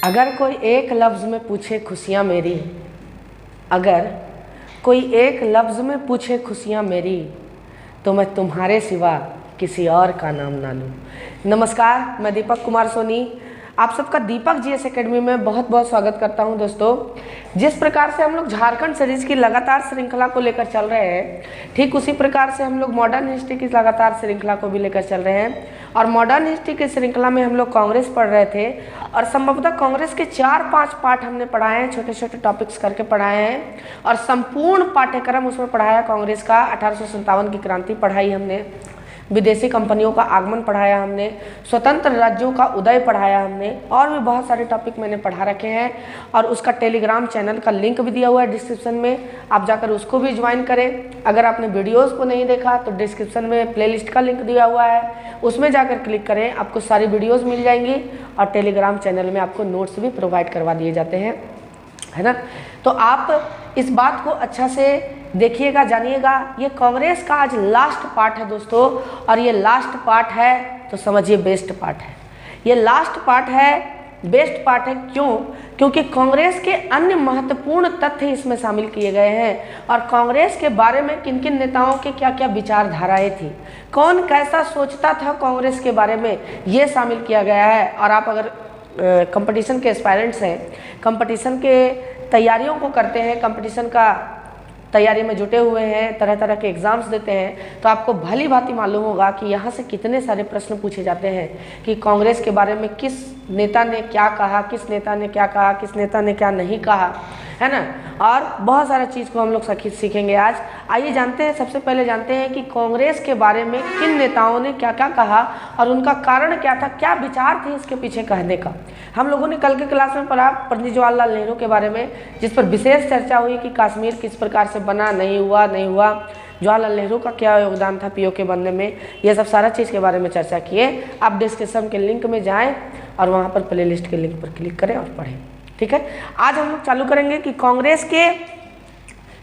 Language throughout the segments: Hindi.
अगर कोई एक लफ्ज़ में पूछे खुशियाँ मेरी, अगर कोई एक लफ्ज़ में पूछे खुशियाँ मेरी, तो मैं तुम्हारे सिवा किसी और का नाम ना लूँ। नमस्कार, मैं दीपक कुमार सोनी आप सबका दीपक जीएस एकेडमी में बहुत बहुत स्वागत करता हूं। दोस्तों, जिस प्रकार से हम लोग झारखंड सीरीज की लगातार श्रृंखला को लेकर चल रहे हैं, ठीक उसी प्रकार से हम लोग मॉडर्न हिस्ट्री की लगातार श्रृंखला को भी लेकर चल रहे हैं। और मॉडर्न हिस्ट्री की श्रृंखला में हम लोग कांग्रेस पढ़ रहे थे और संभवतः कांग्रेस के 4-5 पार्ट हमने पढ़ाए हैं, छोटे छोटे टॉपिक्स करके पढ़ाए हैं और संपूर्ण पाठ्यक्रम उसमें पढ़ाया। कांग्रेस का 1857 की क्रांति पढ़ाई हमने, विदेशी कंपनियों का आगमन पढ़ाया हमने, स्वतंत्र राज्यों का उदय पढ़ाया हमने, और भी बहुत सारे टॉपिक मैंने पढ़ा रखे हैं। और उसका टेलीग्राम चैनल का लिंक भी दिया हुआ है डिस्क्रिप्शन में, आप जाकर उसको भी ज्वाइन करें। अगर आपने वीडियोस को नहीं देखा तो डिस्क्रिप्शन में प्लेलिस्ट का लिंक दिया हुआ है, उसमें जाकर क्लिक करें, आपको सारी वीडियोज़ मिल जाएंगी। और टेलीग्राम चैनल में आपको नोट्स भी प्रोवाइड करवा दिए जाते हैं, है ना। तो आप इस बात को अच्छा से देखिएगा, जानिएगा। ये कांग्रेस का आज लास्ट पार्ट है दोस्तों, और ये लास्ट पार्ट है तो समझिए बेस्ट पार्ट है। ये लास्ट पार्ट है, बेस्ट पार्ट है। क्यों? क्योंकि कांग्रेस के अन्य महत्वपूर्ण तथ्य इसमें शामिल किए गए हैं और कांग्रेस के बारे में किन किन नेताओं के क्या क्या विचारधाराएं थी, कौन कैसा सोचता था कांग्रेस के बारे में, ये शामिल किया गया है। और आप अगर कंपटीशन के एस्पायरेंट्स हैं, कंपटीशन के तैयारियों को करते हैं, कंपटीशन का तैयारी में जुटे हुए हैं, तरह तरह के एग्ज़ाम्स देते हैं, तो आपको भली भांति मालूम होगा कि यहाँ से कितने सारे प्रश्न पूछे जाते हैं कि कांग्रेस के बारे में किस नेता ने क्या कहा, किस नेता ने क्या कहा, किस नेता ने क्या नहीं कहा, है ना। और बहुत सारा चीज़ को हम लोग सीखेंगे आज। आइए जानते हैं, सबसे पहले जानते हैं कि कांग्रेस के बारे में किन नेताओं ने क्या क्या कहा और उनका कारण क्या था, क्या विचार थे इसके पीछे कहने का। हम लोगों ने कल के क्लास में पढ़ा पंडित जवाहरलाल नेहरू के बारे में, जिस पर विशेष चर्चा हुई कि कश्मीर किस प्रकार से बना, नहीं हुआ, जवाहरलाल नेहरू का क्या योगदान था पीओके बनने में, यह सब सारा चीज़ के बारे में चर्चा किए। आप डिस्क्रिप्शन के लिंक में जाएं और वहाँ पर प्लेलिस्ट के लिंक पर क्लिक करें और पढ़ें, ठीक है। आज हम लोग चालू करेंगे कि कांग्रेस के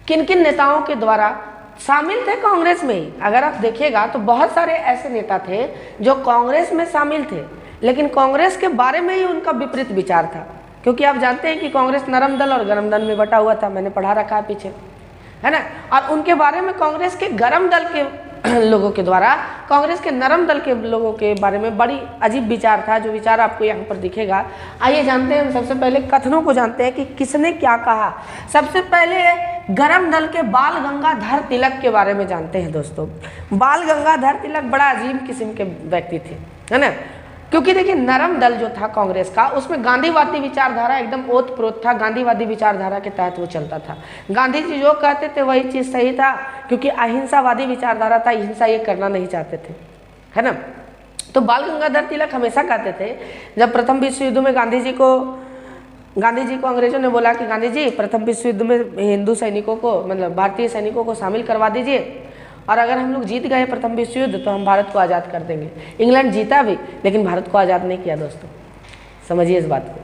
किन किन नेताओं के द्वारा शामिल थे कांग्रेस में ही। अगर आप देखिएगा तो बहुत सारे ऐसे नेता थे जो कांग्रेस में शामिल थे, लेकिन कांग्रेस के बारे में ही उनका विपरीत विचार था। क्योंकि आप जानते हैं कि कांग्रेस नरम दल और गरम दल में बटा हुआ था, मैंने पढ़ा रखा है पीछे, है ना। और उनके बारे में कांग्रेस के गरम दल के लोगों के द्वारा कांग्रेस के नरम दल के लोगों के बारे में बड़ी अजीब विचार था, जो विचार आपको यहाँ पर दिखेगा। आइए जानते हैं, सबसे पहले कथनों को जानते हैं कि किसने क्या कहा। सबसे पहले गरम दल के बाल गंगाधर तिलक के बारे में जानते हैं दोस्तों। बाल गंगाधर तिलक बड़ा अजीब किस्म के व्यक्ति थे, है ना। क्योंकि देखिए, नरम दल जो था कांग्रेस का, उसमें गांधीवादी विचारधारा एकदम ओत प्रोत था, गांधीवादी विचारधारा के तहत वो चलता था। गांधी जी जो कहते थे वही चीज़ सही था, क्योंकि अहिंसावादी विचारधारा था, हिंसा ये करना नहीं चाहते थे, है ना। तो बाल गंगाधर तिलक हमेशा कहते थे, जब प्रथम विश्व युद्ध में गांधी जी को अंग्रेजों ने बोला कि गांधी जी प्रथम विश्व युद्ध में हिंदू सैनिकों को, मतलब भारतीय सैनिकों को शामिल करवा दीजिए, और अगर हम लोग जीत गए प्रथम विश्व युद्ध तो हम भारत को आज़ाद कर देंगे। इंग्लैंड जीता भी, लेकिन भारत को आज़ाद नहीं किया दोस्तों, समझिए इस बात को,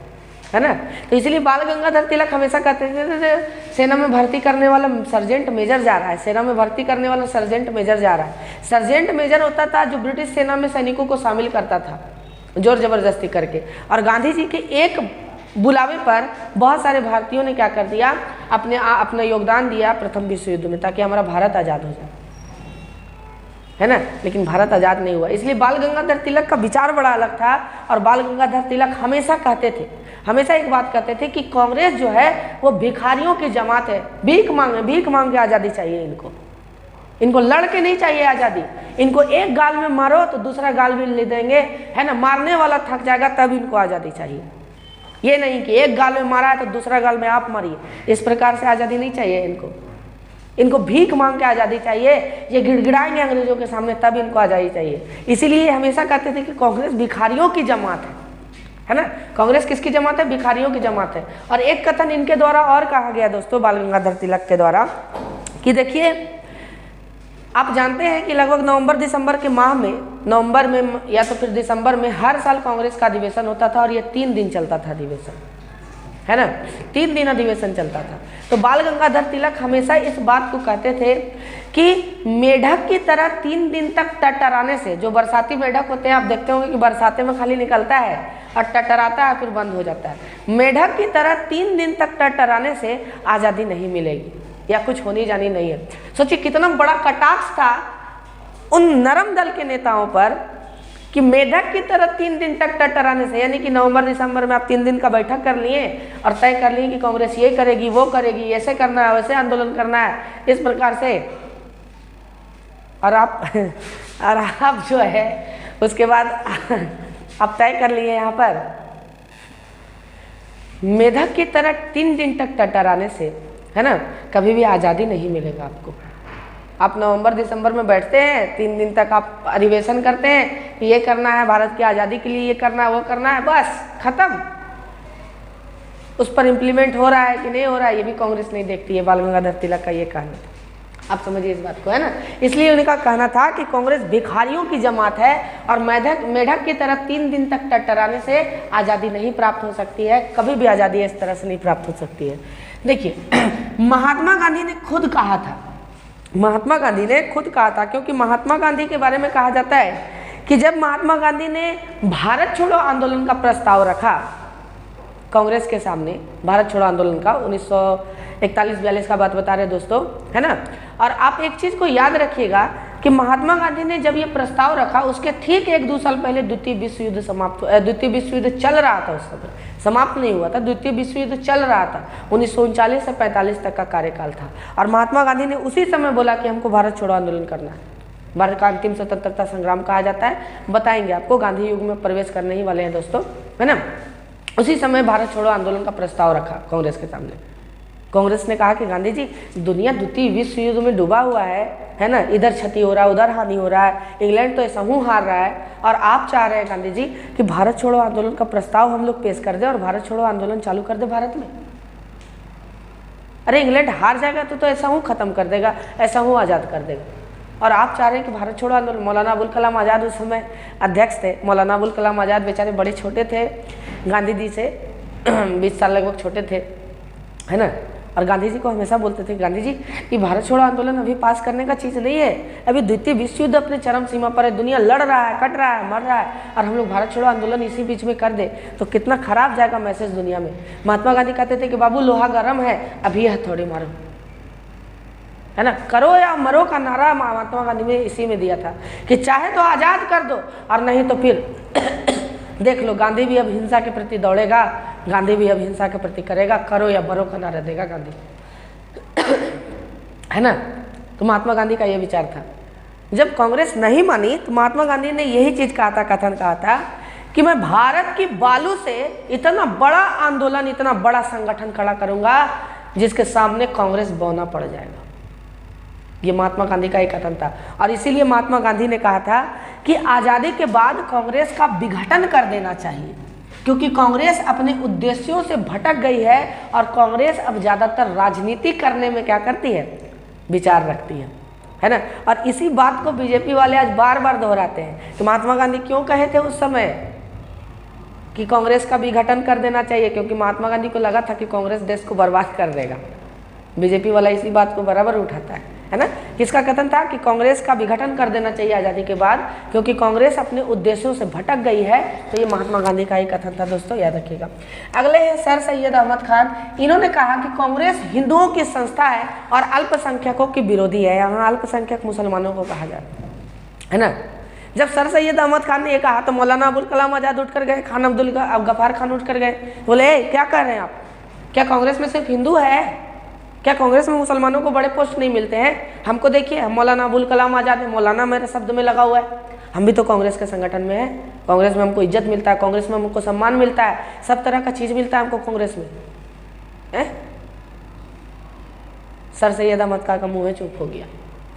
है ना। तो इसलिए बाल गंगाधर तिलक हमेशा कहते थे सेना में भर्ती करने वाला सर्जेंट मेजर जा रहा है, सेना में भर्ती करने वाला सर्जेंट मेजर जा रहा है। सर्जेंट मेजर होता था जो ब्रिटिश सेना में सैनिकों को शामिल करता था जोर जबरदस्ती करके। और गांधी जी के एक बुलावे पर बहुत सारे भारतीयों ने क्या कर दिया, अपना योगदान दिया प्रथम विश्व युद्ध में, ताकि हमारा भारत आज़ाद हो जाए, है ना। लेकिन भारत आज़ाद नहीं हुआ। इसलिए बाल गंगाधर तिलक का विचार बड़ा अलग था। और बाल गंगाधर तिलक हमेशा कहते थे, हमेशा एक बात कहते थे कि कांग्रेस जो है वो भिखारियों की जमात है, भीख मांग के आज़ादी चाहिए इनको लड़ के नहीं चाहिए आज़ादी। इनको एक गाल में मारो तो दूसरा गाल भी ले देंगे, है ना। मारने वाला थक जाएगा तब इनको आज़ादी चाहिए, ये नहीं कि एक गाल में मारा है तो दूसरा गाल में आप मारिए। इस प्रकार से आज़ादी नहीं चाहिए इनको भीख मांग के आज़ादी चाहिए। ये गिड़गिड़ाएंगे अंग्रेजों के सामने तब इनको आज़ादी चाहिए। इसीलिए हमेशा कहते थे कि कांग्रेस भिखारियों की जमात है ना। कांग्रेस किसकी जमात है? भिखारियों की जमात है। और एक कथन इनके द्वारा और कहा गया दोस्तों, बाल गंगाधर तिलक के द्वारा, कि देखिए, आप जानते हैं कि लगभग नवंबर दिसंबर के माह में, नवंबर में या तो फिर दिसंबर में हर साल कांग्रेस का अधिवेशन होता था, और ये 3 दिन चलता था अधिवेशन, है ना, 3 दिन अधिवेशन चलता था। तो बाल गंगाधर तिलक हमेशा इस बात को कहते थे कि मेढक की तरह 3 दिन तक टटराने से, जो बरसाती मेढक होते हैं आप देखते होंगे कि बरसाते में खाली निकलता है और टटराता है फिर बंद हो जाता है, मेढक की तरह 3 दिन तक टटराने से आज़ादी नहीं मिलेगी या कुछ होनी जानी नहीं है। सोचिए कितना बड़ा कटाक्ष था उन नरम दल के नेताओं पर कि मेढक की तरह 3 दिन तक टटराने से, यानी कि नवंबर दिसंबर में आप 3 दिन का बैठक कर लिए और तय कर लिए कि कांग्रेस ये करेगी वो करेगी, ऐसे करना है वैसे आंदोलन करना है, इस प्रकार से। और आप जो है उसके बाद आप तय कर लिए यहाँ पर मेढक की तरह 3 दिन तक टटराने से, है ना, कभी भी आज़ादी नहीं मिलेगा आपको। आप नवंबर दिसंबर में बैठते हैं, 3 दिन तक आप अधिवेशन करते हैं कि ये करना है भारत की आज़ादी के लिए, ये करना है वो करना है, बस खत्म। उस पर इम्प्लीमेंट हो रहा है कि नहीं हो रहा है ये भी कांग्रेस नहीं देखती है। बाल गंगाधर तिलक का ये कहना था, आप समझिए इस बात को, है ना। इसलिए उनका कहना था कि कांग्रेस भिखारियों की जमात है और मेढक की तरह 3 दिन तक टटराने से आज़ादी नहीं प्राप्त हो सकती है, कभी भी आज़ादी इस तरह से नहीं प्राप्त हो सकती है। देखिए महात्मा गांधी ने खुद कहा था, महात्मा गांधी ने खुद कहा था, क्योंकि महात्मा गांधी के बारे में कहा जाता है कि जब महात्मा गांधी ने भारत छोड़ो आंदोलन का प्रस्ताव रखा कांग्रेस के सामने, भारत छोड़ो आंदोलन का 1941-42 का बात बता रहे दोस्तों, है ना। और आप एक चीज़ को याद रखिएगा कि महात्मा गांधी ने जब ये प्रस्ताव रखा उसके ठीक 1-2 साल पहले द्वितीय विश्व युद्ध चल रहा था। उस समय समाप्त नहीं हुआ था, द्वितीय विश्व युद्ध चल रहा था। 1939 से 45 तक का कार्यकाल था और महात्मा गांधी ने उसी समय बोला कि हमको भारत छोड़ो आंदोलन करना है। भारत का अंतिम स्वतंत्रता संग्राम कहा जाता है, बताएंगे आपको, गांधी युग में प्रवेश करने ही वाले हैं दोस्तों, है ना। उसी समय भारत छोड़ो आंदोलन का प्रस्ताव रखा कांग्रेस के सामने। कांग्रेस ने कहा कि गांधी जी दुनिया द्वितीय विश्व युद्ध में डूबा हुआ है ना, इधर क्षति हो रहा है उधर हानि हो रहा है, इंग्लैंड तो ऐसा हार रहा है और आप चाह रहे हैं गांधी जी कि भारत छोड़ो आंदोलन का प्रस्ताव हम लोग पेश कर दें और भारत छोड़ो आंदोलन चालू कर दे भारत में। अरे इंग्लैंड हार जाएगा तो ऐसा खत्म कर देगा, ऐसा आज़ाद कर देगा, और आप चाह रहे हैं कि भारत छोड़ो आंदोलन। मौलाना अबुल कलाम आज़ाद उस समय अध्यक्ष थे। मौलाना अबुल कलाम आज़ाद बेचारे बड़े छोटे थे, गांधी जी से 20 साल लगभग छोटे थे, है ना। और गांधी जी को हमेशा बोलते थे, गांधी जी ये भारत छोड़ो आंदोलन अभी पास करने का चीज़ नहीं है, अभी द्वितीय विश्व युद्ध अपने चरम सीमा पर है, दुनिया लड़ रहा है, कट रहा है, मर रहा है, और हम लोग भारत छोड़ो आंदोलन इसी बीच में कर दे तो कितना खराब जाएगा मैसेज दुनिया में। महात्मा गांधी कहते थे कि बाबू लोहा गर्म है, अभी है थोड़ी मारो, है ना, करो या मरो का नारा महात्मा गांधी ने इसी में दिया था कि चाहे तो आज़ाद कर दो और नहीं तो फिर देख लो। गांधी भी अब हिंसा के प्रति दौड़ेगा, गांधी भी अब हिंसा के प्रति करेगा, करो या मरो का नारा देगा गांधी, है ना। तो महात्मा गांधी का ये विचार था। जब कांग्रेस नहीं मानी तो महात्मा गांधी ने यही चीज़ कहा था, कथन कहा था कि मैं भारत की बालू से इतना बड़ा आंदोलन, इतना बड़ा संगठन खड़ा करूंगा जिसके सामने कांग्रेस बौना पड़ जाएगा। ये महात्मा गांधी का एक कथन था और इसीलिए महात्मा गांधी ने कहा था कि आज़ादी के बाद कांग्रेस का विघटन कर देना चाहिए, क्योंकि कांग्रेस अपने उद्देश्यों से भटक गई है और कांग्रेस अब ज़्यादातर राजनीति करने में क्या करती है, विचार रखती है ना। और इसी बात को बीजेपी वाले आज बार बार दोहराते हैं कि महात्मा गांधी क्यों कहे थे उस समय कि कांग्रेस का विघटन कर देना चाहिए, क्योंकि महात्मा गांधी को लगा था कि कांग्रेस देश को बर्बाद कर देगा। बीजेपी वाला इसी बात को बराबर उठाता है ना। किसका कथन था कि कांग्रेस का विघटन कर देना चाहिए आज़ादी के बाद, क्योंकि कांग्रेस अपने उद्देश्यों से भटक गई है। तो ये महात्मा गांधी का ही कथन था दोस्तों, याद रखिएगा। अगले हैं सर सैयद अहमद खान। इन्होंने कहा कि कांग्रेस हिंदुओं की संस्था है और अल्पसंख्यकों की विरोधी है। यहाँ अल्पसंख्यक मुसलमानों को कहा जाता है ना। जब सर सैयद अहमद खान ने ये कहा तो मौलाना अबुल कलाम आज़ाद उठ कर गए, खान अब्दुल गफ्फार खान उठ कर गए, बोले क्या कर रहे हैं आप, क्या कांग्रेस में सिर्फ हिंदू है, क्या कांग्रेस में मुसलमानों को बड़े पोस्ट नहीं मिलते हैं? हमको देखिए, मौलाना अबुल कलाम आज़ाद है, मौलाना मेरे शब्द में लगा हुआ है, हम भी तो कांग्रेस के संगठन में हैं, कांग्रेस में हमको इज्जत मिलता है, कांग्रेस में हमको सम्मान मिलता है, सब तरह का चीज़ मिलता है हमको कांग्रेस में, है? सर सैयद अहमद खान का मुँह चुप हो गया।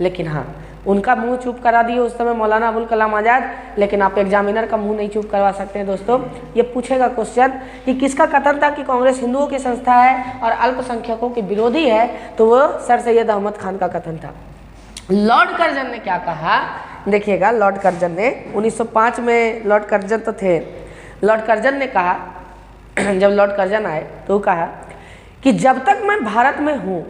लेकिन हाँ, उनका मुंह चुप करा दिए उस समय मौलाना अबुल कलाम आज़ाद, लेकिन आप एग्जामिनर का मुंह नहीं चुप करवा सकते हैं दोस्तों। ये पूछेगा क्वेश्चन कि किसका कथन था कि कांग्रेस हिंदुओं की संस्था है और अल्पसंख्यकों की विरोधी है, तो वो सर सैयद अहमद खान का कथन था। लॉर्ड कर्जन ने क्या कहा, देखिएगा। लॉर्ड कर्जन ने 1905 में, लॉर्ड कर्जन तो थे, लॉर्ड कर्जन ने कहा जब लॉर्ड कर्जन आए तो कहा कि जब तक मैं भारत में हूँ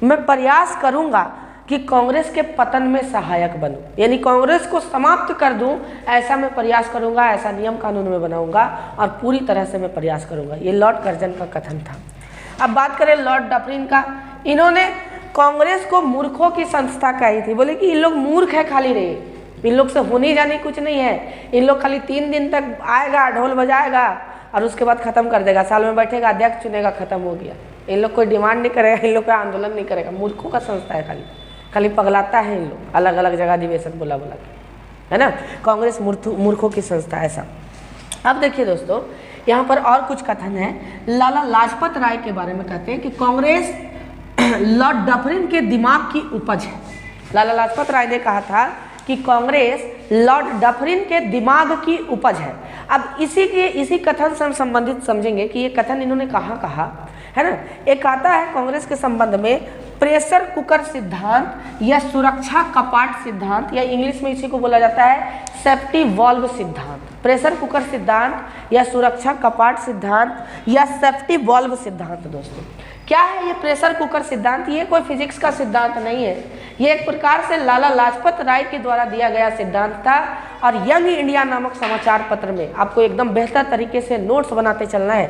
मैं प्रयास करूँगा कि कांग्रेस के पतन में सहायक बनूं, यानी कांग्रेस को समाप्त कर दूं, ऐसा मैं प्रयास करूंगा, ऐसा नियम कानून में बनाऊंगा और पूरी तरह से मैं प्रयास करूंगा। ये लॉर्ड कर्जन का कथन था। अब बात करें लॉर्ड डफरिन का, इन्होंने कांग्रेस को मूर्खों की संस्था कही थी। बोले कि इन लोग मूर्ख है, खाली रहे, इन लोग से होने जाने कुछ नहीं है, इन लोग खाली 3 दिन तक आएगा, ढोल बजाएगा और उसके बाद खत्म कर देगा, साल में बैठेगा, अध्यक्ष चुनेगा, खत्म हो गया। इन लोग कोई डिमांड नहीं करेगा, इन लोग का आंदोलन नहीं करेगा, मूर्खों का संस्था है, खाली पगलाता है इन लोग, अलग अलग जगह अधिवेशन बोला के, है ना। कांग्रेस मूर्खों की संस्था, ऐसा। अब देखिए दोस्तों, यहाँ पर और कुछ कथन है। लाला लाजपत राय के बारे में कहते हैं कि कांग्रेस लॉर्ड डफरिन के दिमाग की उपज है। लाला लाजपत राय ने कहा था कि कांग्रेस लॉर्ड डफरिन के दिमाग की उपज है। अब इसी कथन से हम संबंधित समझेंगे कि ये कथन इन्होंने कहाँ कहा, है ना। एक आता है कांग्रेस के संबंध में प्रेशर कुकर सिद्धांत या सुरक्षा कपाट सिद्धांत, या इंग्लिश में इसी को बोला जाता है सेफ्टी वॉल्व सिद्धांत। प्रेशर कुकर सिद्धांत या सुरक्षा कपाट सिद्धांत या सेफ्टी वॉल्व सिद्धांत। दोस्तों क्या है ये प्रेशर कुकर सिद्धांत? ये कोई फिजिक्स का सिद्धांत नहीं है, ये एक प्रकार से लाला लाजपत राय के द्वारा दिया गया सिद्धांत था। और यंग इंडिया नामक समाचार पत्र में आपको एकदम बेहतर तरीके से नोट्स बनाते चलना है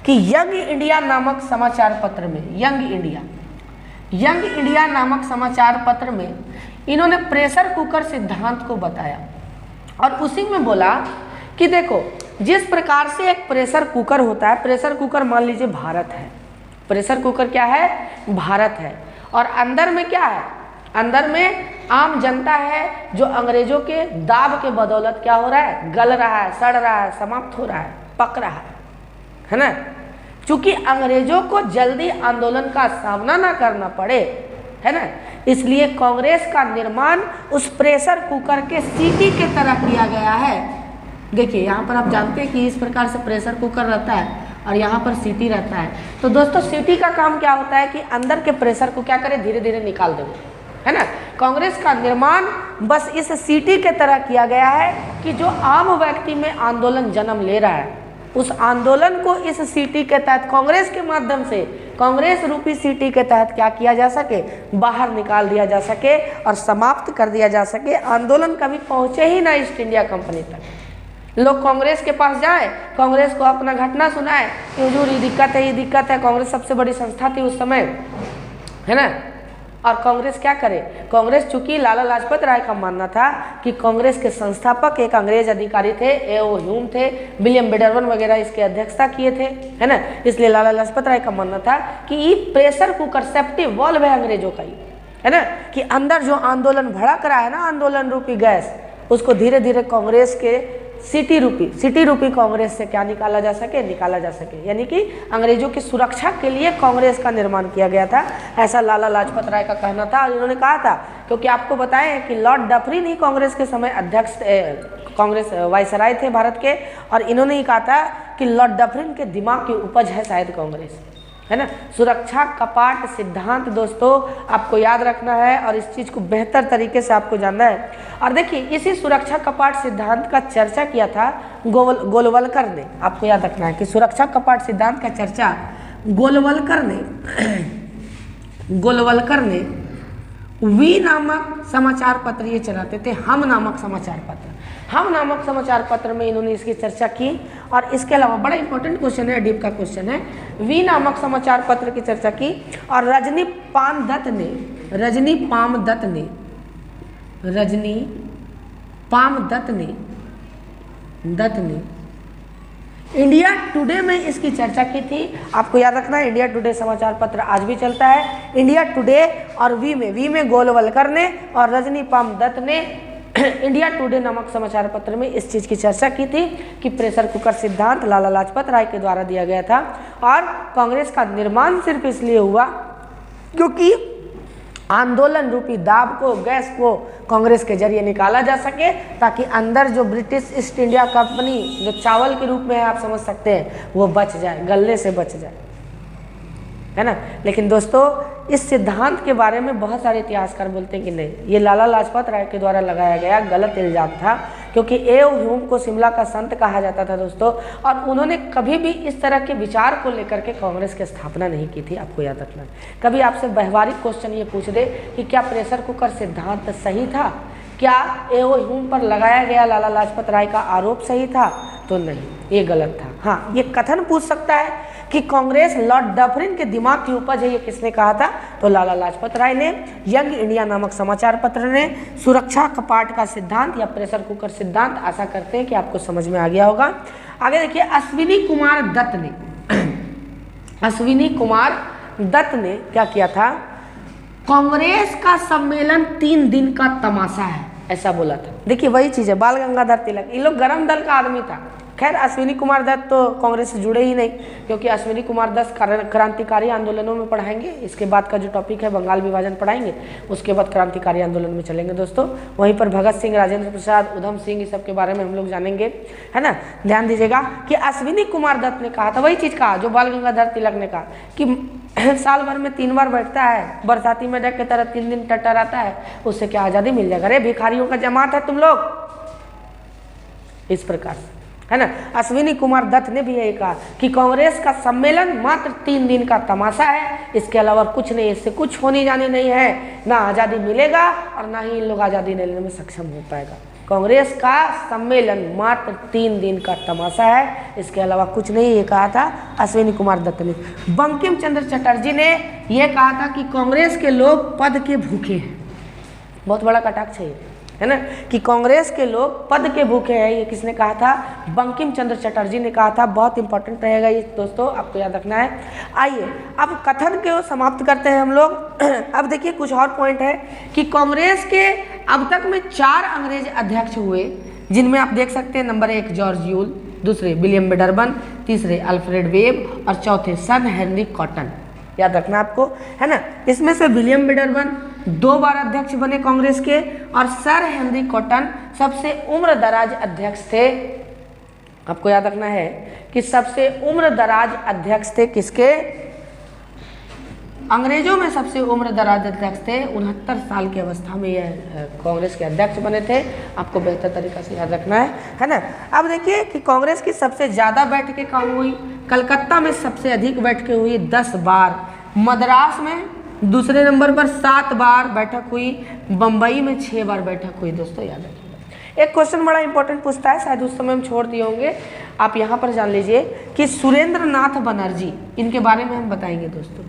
कि यंग इंडिया नामक समाचार पत्र में, यंग इंडिया नामक समाचार पत्र में इन्होंने प्रेशर कुकर सिद्धांत को बताया और उसी में बोला कि देखो, जिस प्रकार से एक प्रेशर कुकर होता है, प्रेशर कुकर मान लीजिए भारत है, प्रेशर कुकर क्या है? भारत है। और अंदर में क्या है? अंदर में आम जनता है जो अंग्रेजों के दाब के बदौलत क्या हो रहा है? गल रहा है, सड़ रहा है, समाप्त हो रहा है, पक रहा है ना। चूंकि अंग्रेजों को जल्दी आंदोलन का सामना ना करना पड़े, है ना, इसलिए कांग्रेस का निर्माण उस प्रेशर कुकर के सीटी के तरह किया गया है। देखिए यहाँ पर आप जानते हैं कि इस प्रकार से प्रेशर कुकर रहता है और यहाँ पर सीटी रहता है। तो दोस्तों सीटी का काम क्या होता है कि अंदर के प्रेशर को क्या करे? धीरे धीरे निकाल दे, है ना। कांग्रेस का निर्माण बस इस सीटी के तरह किया गया है कि जो आम व्यक्ति में आंदोलन जन्म ले रहा है, उस आंदोलन को इस सीटी के तहत कांग्रेस के माध्यम से, कांग्रेस रूपी सीटी के तहत क्या किया जा सके? बाहर निकाल दिया जा सके और समाप्त कर दिया जा सके। आंदोलन कभी पहुँचे ही ना ईस्ट इंडिया कंपनी तक। लोग कांग्रेस के पास जाए, कांग्रेस को अपना घटना सुनाए कि हुजूर ये दिक्कत है, ये दिक्कत है। कांग्रेस सबसे बड़ी संस्था थी उस समय, है ना। और कांग्रेस क्या करे? कांग्रेस चूंकि लाला लाजपत राय का मानना था कि कांग्रेस के संस्थापक एक अंग्रेज अधिकारी थे, ए.ओ. ह्यूम थे, विलियम बेडरवन वगैरह इसके अध्यक्षता किए थे, है ना। इसलिए लाला लाजपत राय का मानना था कि ये प्रेशर कुकर सेफ्टी वॉल्व है अंग्रेजों का, ये है ना, कि अंदर जो आंदोलन भड़क रहा है ना, आंदोलन रूपी गैस, उसको धीरे धीरे कांग्रेस के सिटी रूपी कांग्रेस से क्या निकाला जा सके, यानी कि अंग्रेजों की सुरक्षा के लिए कांग्रेस का निर्माण किया गया था, ऐसा लाला लाजपत राय का कहना था। और इन्होंने कहा था, क्योंकि आपको बताएं कि लॉर्ड डफरिन ही कांग्रेस के समय अध्यक्ष, कांग्रेस वायसराय थे भारत के, और इन्होंने ही कहा था कि लॉर्ड डफरिन के दिमाग की उपज है शायद कांग्रेस, है ना। सुरक्षा कपाट सिद्धांत दोस्तों आपको याद रखना है और इस चीज़ को बेहतर तरीके से आपको जानना है। और देखिए इसी सुरक्षा कपाट सिद्धांत का चर्चा किया था गोलवलकर ने। आपको याद रखना है कि सुरक्षा कपाट सिद्धांत का चर्चा गोलवलकर ने वी नामक समाचार पत्र ये चलाते थे, हम नामक समाचार पत्र। हम नामक समाचार पत्र में इन्होंने इसकी चर्चा की। और इसके अलावा बड़ा इंपॉर्टेंट क्वेश्चन है, डीप का क्वेश्चन है, वी नामक समाचार पत्र की चर्चा की। और रजनी पामदत्त ने इंडिया टुडे में इसकी चर्चा की थी। आपको याद रखना है इंडिया टुडे समाचार पत्र आज भी चलता है। इंडिया टुडे और वी में गोलवलकर ने और रजनी पामदत्त ने इंडिया टुडे नामक समाचार पत्र में इस चीज़ की चर्चा की थी कि प्रेशर कुकर सिद्धांत लाला लाजपत राय के द्वारा दिया गया था। और कांग्रेस का निर्माण सिर्फ इसलिए हुआ क्योंकि आंदोलन रूपी दाब को, गैस को कांग्रेस के जरिए निकाला जा सके, ताकि अंदर जो ब्रिटिश ईस्ट इंडिया कंपनी जो चावल के रूप में है, आप समझ सकते हैं, वो बच जाए, गलने से बच जाए, है ना। लेकिन दोस्तों इस सिद्धांत के बारे में बहुत सारे इतिहासकार बोलते हैं कि नहीं, ये लाला लाजपत राय के द्वारा लगाया गया गलत इल्जाम था, क्योंकि एओ ह्यूम को शिमला का संत कहा जाता था दोस्तों, और उन्होंने कभी भी इस तरह के विचार को लेकर के कांग्रेस की स्थापना नहीं की थी, आपको याद रखना है। कभी आपसे व्यवहारिक क्वेश्चन ये पूछ दे कि क्या प्रेशर कुकर सिद्धांत सही था, क्या एओ ह्यूम पर लगाया गया लाला लाजपत राय का आरोप सही था, तो नहीं, ये गलत था। हाँ, ये कथन पूछ सकता है कि कांग्रेस लॉर्ड डफरिन के दिमाग की उपज है, ये किसने कहा था, तो लाला लाजपत राय ने। यंग इंडिया नामक समाचार पत्र ने। सुरक्षा कपाट का सिद्धांत या प्रेशर कुकर सिद्धांत, आशा करते हैं कि आपको समझ में आ गया होगा। आगे देखिए, अश्विनी कुमार दत्त ने अश्विनी कुमार दत्त ने क्या किया था, कांग्रेस का सम्मेलन 3 दिन का तमाशा है, ऐसा बोला था। देखिए वही चीज है, बाल गंगाधर तिलक, ये लोग गरम दल का आदमी था। खैर अश्विनी कुमार दत्त तो कांग्रेस से जुड़े ही नहीं, क्योंकि अश्विनी कुमार दत्त क्रांतिकारी आंदोलनों में पढ़ाएंगे। इसके बाद का जो टॉपिक है बंगाल विभाजन पढ़ाएंगे, उसके बाद क्रांतिकारी आंदोलन में चलेंगे दोस्तों। वहीं पर भगत सिंह, राजेंद्र प्रसाद, उधम सिंह, इस सब के बारे में हम लोग जानेंगे, है ना। ध्यान दीजिएगा कि अश्विनी कुमार दत्त ने कहा था, वही चीज़ कहा जो बाल गंगाधर तिलक ने कहा कि साल भर में 3 बार बैठता है, बरसाती मेढक की तरह 3 दिन टट्टर आता है, उससे क्या आज़ादी मिल जाएगा, अरे भिखारियों का जमात है तुम लोग, इस प्रकार से, है ना। अश्विनी कुमार दत्त ने भी यही कहा कि कांग्रेस का सम्मेलन मात्र 3 दिन का तमाशा है, इसके अलावा कुछ नहीं, इससे कुछ होने जाने नहीं है, ना आज़ादी मिलेगा और ना ही इन लोग आज़ादी लेने में सक्षम हो पाएगा। कांग्रेस का सम्मेलन मात्र 3 दिन का तमाशा है, इसके अलावा कुछ नहीं, ये कहा था अश्विनी कुमार दत्त ने। बंकिम चंद्र चटर्जी ने यह कहा था कि कांग्रेस के लोग पद के भूखे हैं, बहुत बड़ा कटाक्ष है ना, कि कांग्रेस के लोग पद के भूखे हैं, ये किसने कहा था, बंकिम चंद्र चटर्जी ने कहा था। बहुत इंपॉर्टेंट रहेगा ये दोस्तों, आपको याद रखना है। आइए अब कथन को समाप्त करते हैं हम लोग। अब देखिए कुछ और पॉइंट है कि कांग्रेस के अब तक में 4 अंग्रेज अध्यक्ष हुए, जिनमें आप देख सकते हैं नंबर 1 जॉर्ज यूल, दूसरे विलियम बेडरबन, तीसरे अल्फ्रेड वेब और चौथे सन हेनरी कॉटन, याद रखना आपको, है ना। इसमें से विलियम बेडरबन 2 बार अध्यक्ष बने कांग्रेस के, और सर हेनरी कॉटन सबसे उम्र दराज अध्यक्ष थे। आपको याद रखना है कि सबसे उम्र दराज अध्यक्ष थे किसके, अंग्रेजों में सबसे उम्र दराज अध्यक्ष थे। 69 साल की अवस्था में यह कांग्रेस के अध्यक्ष बने थे, आपको बेहतर तरीका से याद रखना है ना। अब देखिए कि कांग्रेस की सबसे ज़्यादा बैठकें कहाँ हुई, कलकत्ता में सबसे अधिक बैठकें हुई 10 बार, मद्रास में दूसरे नंबर पर 7 बार बैठक हुई, बम्बई में 6 बार बैठक हुई। दोस्तों याद रखिएगा, एक क्वेश्चन बड़ा इंपॉर्टेंट पूछता है, शायद उस समय हम छोड़ दिए होंगे, आप यहाँ पर जान लीजिए कि सुरेंद्र नाथ बनर्जी, इनके बारे में हम बताएंगे दोस्तों,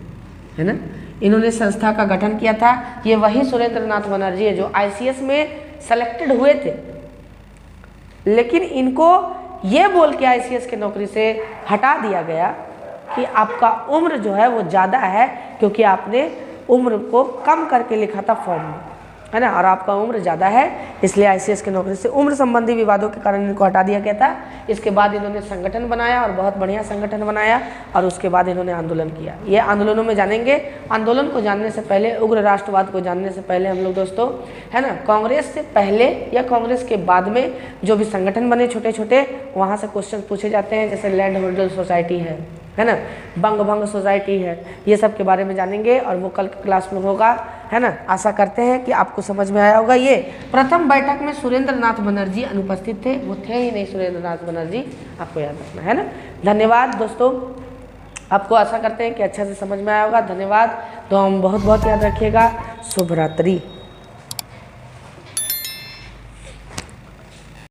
है ना। इन्होंने संस्था का गठन किया था, ये वही सुरेंद्र नाथ बनर्जी है जो ICS में सेलेक्टेड हुए थे, लेकिन इनको ये बोल के ICS की नौकरी से हटा दिया गया कि आपका उम्र जो है वो ज़्यादा है, क्योंकि आपने उम्र को कम करके लिखा था फॉर्म में, है ना, और आपका उम्र ज़्यादा है, इसलिए ICS की नौकरी से उम्र संबंधी विवादों के कारण इनको हटा दिया गया था। इसके बाद इन्होंने संगठन बनाया और बहुत बढ़िया संगठन बनाया, और उसके बाद इन्होंने आंदोलन किया। ये आंदोलनों में जानेंगे। आंदोलन को जानने से पहले, उग्र राष्ट्रवाद को जानने से पहले हम लोग दोस्तों, है ना, कांग्रेस से पहले या कांग्रेस के बाद में जो भी संगठन बने छोटे छोटे, वहाँ से क्वेश्चन पूछे जाते हैं, जैसे लैंड होल्डर सोसाइटी है ना, बंग भंग सोसाइटी है, ये सब के बारे में जानेंगे, और वो कल क्लास में होगा, है ना। आशा करते हैं कि आपको समझ में आया होगा। ये प्रथम बैठक में सुरेंद्र नाथ बनर्जी अनुपस्थित थे, वो थे ही नहीं सुरेंद्र नाथ बनर्जी, आपको याद रखना है ना। धन्यवाद दोस्तों, आपको आशा करते हैं कि अच्छा से समझ में आया होगा। धन्यवाद, तो हम बहुत बहुत याद रखिएगा। शुभ रात्रि।